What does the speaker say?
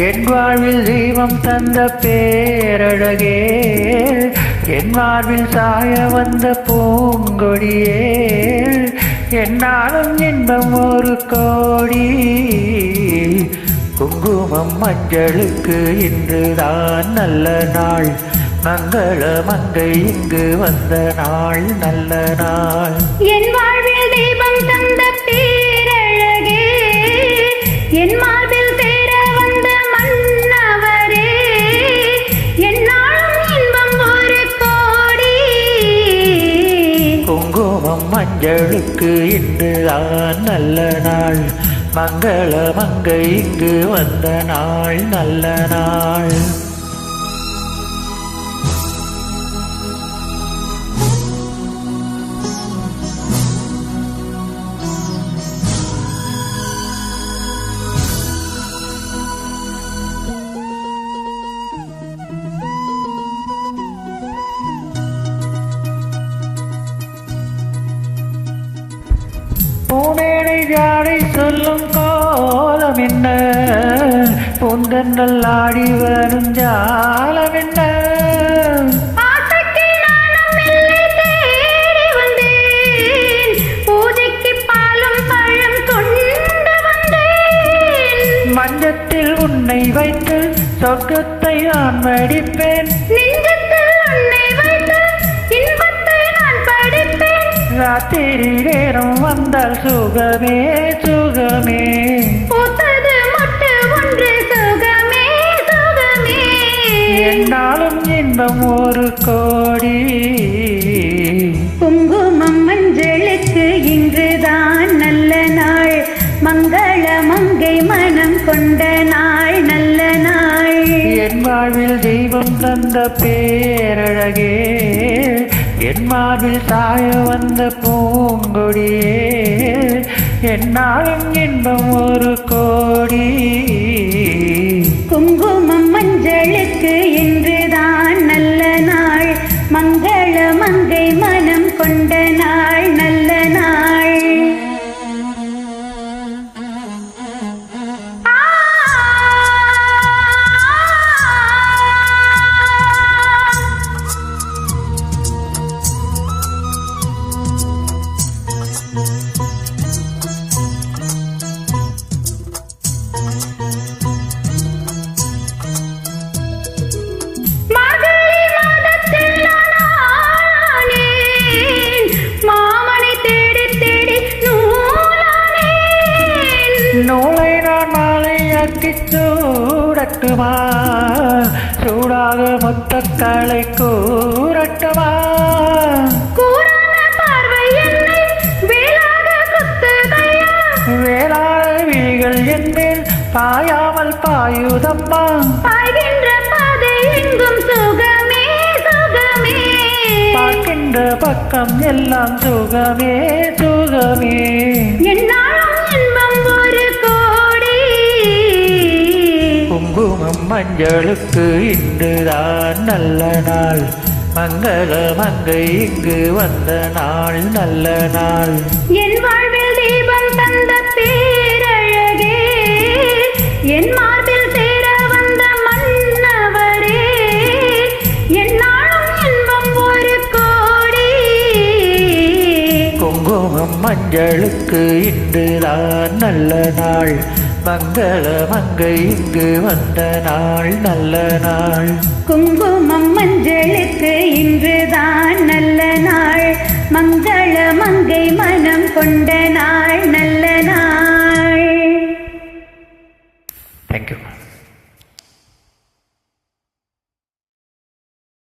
என் வாழ்வில் தெய்வம் தந்த பேரழகே, என் வாழ்வில் சாய வந்த பூங்கொடியே, என்னாலும் இன்பம் ஒரு கோடி. குங்குமம் மஞ்சளுக்கு இன்றுதான் நல்ல நாள், மங்கள மங்கை இங்கு வந்த நாள் நல்ல நாள். என் வாழ்வில் தெய்வம் தந்த பேரழகே, என் மார்பில் தேர வந்த மன்னவரே, என்னாலும் இன்பம் ஒரு கோடி. குங்குமம் மஞ்சளுக்கு இன்றுதான் நல்ல நாள், மங்கள மங்கை இங்கு வந்த நாள் நல்ல நாள். பூமேடை ஜாடை சொல்லும் கோலம் என்ன, பூந்தென்றல் ஆடி வரும் ஜாலம் என்ன. ஆசைக்கு நானும் மெல்ல தேடி வந்தேன், பூஜைக்கு பாலும் பழம் கொண்டு வந்தேன். மஞ்சத்தில் உன்னை வைத்து சொர்க்கத்தை நான் வடிப்பேன், நெஞ்சத்தில் உன்னை வைத்து இன்பத்தை நான் படிப்பேன். ராத்திரி நேரம் வந்தால் சுகமே சுகமே, பூத்தது மொட்டு ஒன்று சுகமே சுகமே. என்னாலும் இன்பம் ஒரு கோடி. குங்குமம் மஞ்சளுக்கு இன்றுதான் நல்ல நாள், மங்கள மங்கை மனம் கொண்ட நாள் நல்ல நாள். என் வாழ்வில் தெய்வம் தந்த பேரழகே, என் மார்பில் சாய வந்த பூங்கொடியே, என்னாலும் இன்பம் ஒரு கோடி. குங்குமம் மஞ்சளுக்கு இன்றுதான் நல்ல நாள், மங்கள மங்கை மனம் கொண்ட நாள் நல்ல நாள். நூலை நான் மாலையாக்கி சூடட்டுமா, சூடாக மொத்தக்களை கூறட்டுமா. கூறான பார்வை என்னை வேளாக குத்துதையா, வேளாள விழிகள் என்பேன் பாயாமல் பாயுதம்மா. பாய்கின்ற பாதை எங்கும் சுகமே சுகமே, பார்க்கின்ற பக்கம் எல்லாம் சுகமே சுகமே. என்னாலும் இன்பம் ஒரு கோடி. குங்குமம் மஞ்சளுக்கு இன்றுதான் நல்ல நாள், மங்கள மங்கை இங்கு வந்த நாள் நல்ல நாள். என் வாழ்வில் தீபம் தந்த பேரழகே, என் மார்பில் சேர வந்த மன்னவரே, என்னாலும் இன்பம் ஒரு கோடி. குங்குமம் மஞ்சளுக்கு இன்றுதான் நல்ல நாள், மங்கள மங்கை இங்கு வந்த நாள் நல்ல நாள். குங்குமம் மஞ்சளுக்கு இன்றுதான் நல்ல நாள், மங்கள மங்கை மனம் கொண்ட நாள் நல்ல நாள். தேங்க்யூ.